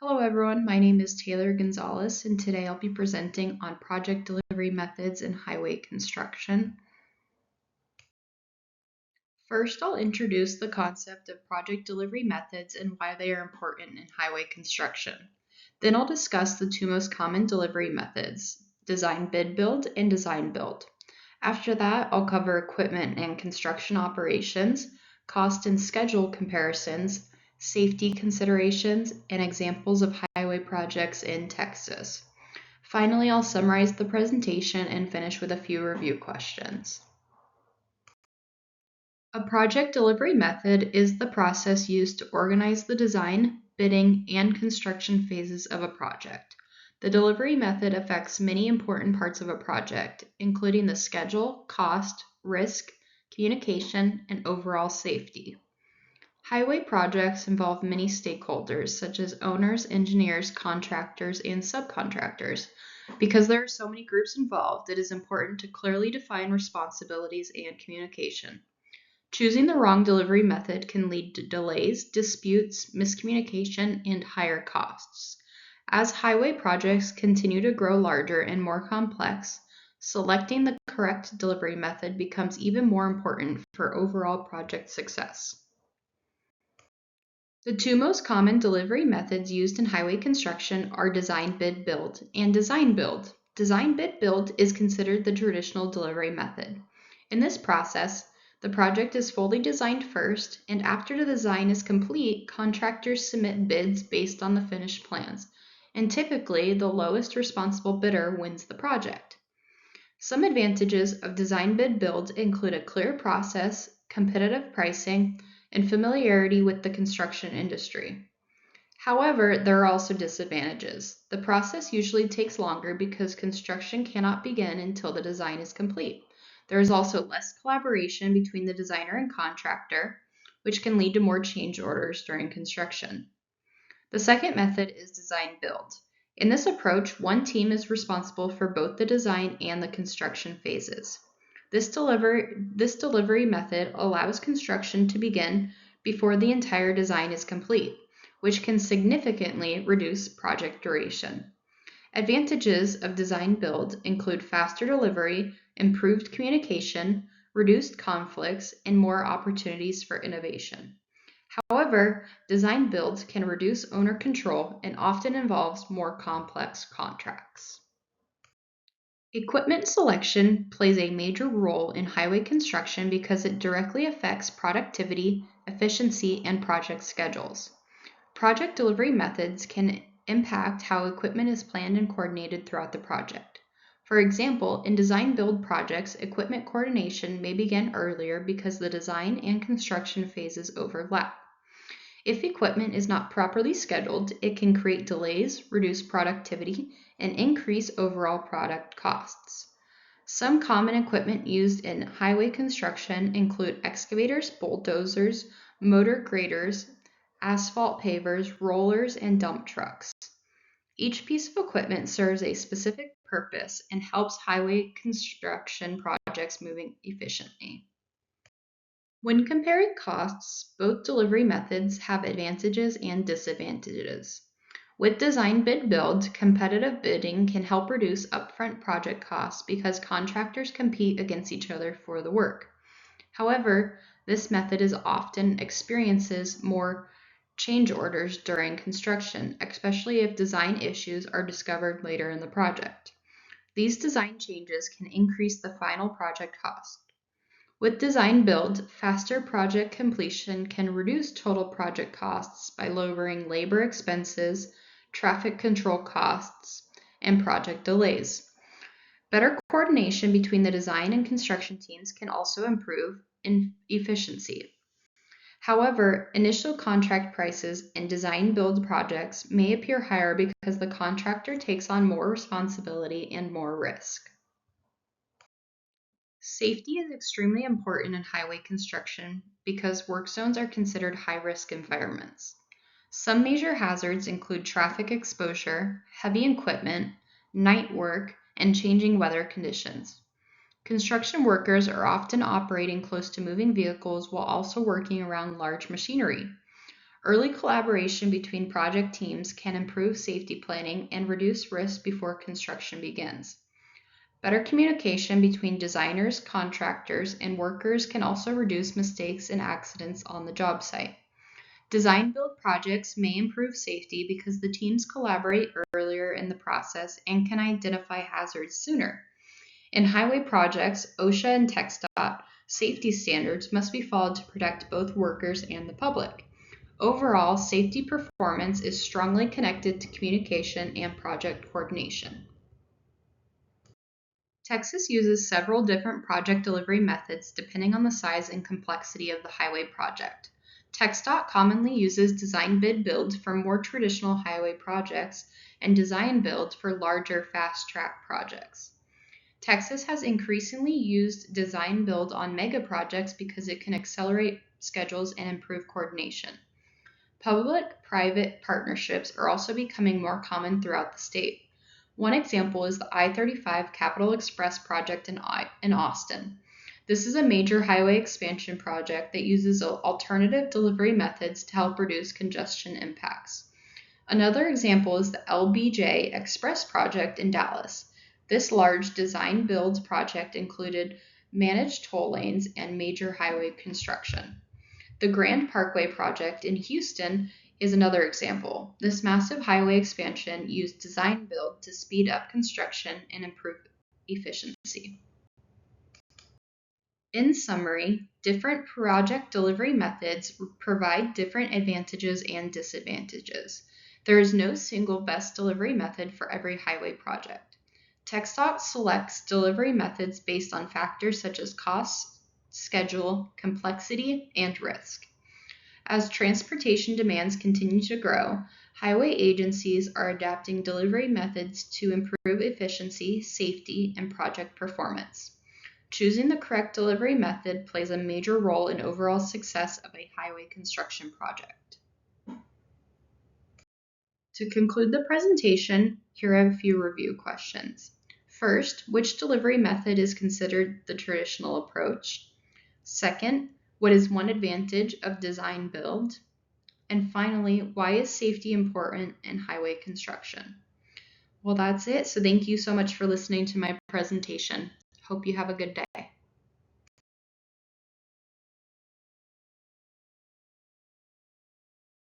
Hello everyone, my name is Taylor Gonzalez and today I'll be presenting on project delivery methods in highway construction. First, I'll introduce the concept of project delivery methods and why they are important in highway construction. Then I'll discuss the two most common delivery methods, design bid build and design build. After that, I'll cover equipment and construction operations, cost and schedule comparisons, safety considerations, and examples of highway projects in Texas. Finally, I'll summarize the presentation and finish with a few review questions. A project delivery method is the process used to organize the design, bidding, and construction phases of a project. The delivery method affects many important parts of a project, including the schedule, cost, risk, communication, and overall safety. Highway projects involve many stakeholders, such as owners, engineers, contractors, and subcontractors. Because there are so many groups involved, it is important to clearly define responsibilities and communication. Choosing the wrong delivery method can lead to delays, disputes, miscommunication, and higher costs. As highway projects continue to grow larger and more complex, selecting the correct delivery method becomes even more important for overall project success. The two most common delivery methods used in highway construction are design bid build and design build. Design bid build is considered the traditional delivery method. In this process, the project is fully designed first, and after the design is complete, contractors submit bids based on the finished plans, and typically the lowest responsible bidder wins the project. Some advantages of design bid build include a clear process, competitive pricing, and familiarity with the construction industry. However, there are also disadvantages. The process usually takes longer because construction cannot begin until the design is complete. There is also less collaboration between the designer and contractor, which can lead to more change orders during construction. The second method is design build. In this approach, one team is responsible for both the design and the construction phases. This delivery method allows construction to begin before the entire design is complete, which can significantly reduce project duration. Advantages of design build include faster delivery, improved communication, reduced conflicts, and more opportunities for innovation. However, design build can reduce owner control and often involves more complex contracts. Equipment selection plays a major role in highway construction because it directly affects productivity, efficiency, and project schedules. Project delivery methods can impact how equipment is planned and coordinated throughout the project. For example, in design build projects, equipment coordination may begin earlier because the design and construction phases overlap. If equipment is not properly scheduled, it can create delays, reduce productivity, and increase overall product costs. Some common equipment used in highway construction include excavators, bulldozers, motor graders, asphalt pavers, rollers, and dump trucks. Each piece of equipment serves a specific purpose and helps highway construction projects moving efficiently. When comparing costs, both delivery methods have advantages and disadvantages. With design bid build, competitive bidding can help reduce upfront project costs because contractors compete against each other for the work. However, this method is often experiences more change orders during construction, especially if design issues are discovered later in the project. These design changes can increase the final project cost. With design build, faster project completion can reduce total project costs by lowering labor expenses, traffic control costs, and project delays. Better coordination between the design and construction teams can also improve efficiency. However, initial contract prices in design build projects may appear higher because the contractor takes on more responsibility and more risk. Safety is extremely important in highway construction because work zones are considered high-risk environments. Some major hazards include traffic exposure, heavy equipment, night work, and changing weather conditions. Construction workers are often operating close to moving vehicles while also working around large machinery. Early collaboration between project teams can improve safety planning and reduce risk before construction begins. Better communication between designers, contractors, and workers can also reduce mistakes and accidents on the job site. Design build projects may improve safety because the teams collaborate earlier in the process and can identify hazards sooner. In highway projects, OSHA and TxDOT safety standards must be followed to protect both workers and the public. Overall, safety performance is strongly connected to communication and project coordination. Texas uses several different project delivery methods depending on the size and complexity of the highway project. TxDOT commonly uses design bid build for more traditional highway projects and design build for larger fast track projects. Texas has increasingly used design build on mega projects because it can accelerate schedules and improve coordination. Public-private partnerships are also becoming more common throughout the state. One example is the I-35 Capitol Express project in Austin. This is a major highway expansion project that uses alternative delivery methods to help reduce congestion impacts. Another example is the LBJ Express project in Dallas. This large design-build project included managed toll lanes and major highway construction. The Grand Parkway project in Houston is another example. This massive highway expansion used design build to speed up construction and improve efficiency. In summary, different project delivery methods provide different advantages and disadvantages. There is no single best delivery method for every highway project. TxDOT selects delivery methods based on factors such as cost, schedule, complexity, and risk. As transportation demands continue to grow, highway agencies are adapting delivery methods to improve efficiency, safety, and project performance. Choosing the correct delivery method plays a major role in overall success of a highway construction project. To conclude the presentation, here are a few review questions. First, which delivery method is considered the traditional approach? Second, what is one advantage of design build? And finally, why is safety important in highway construction? Well, that's it. So thank you so much for listening to my presentation. Hope you have a good day.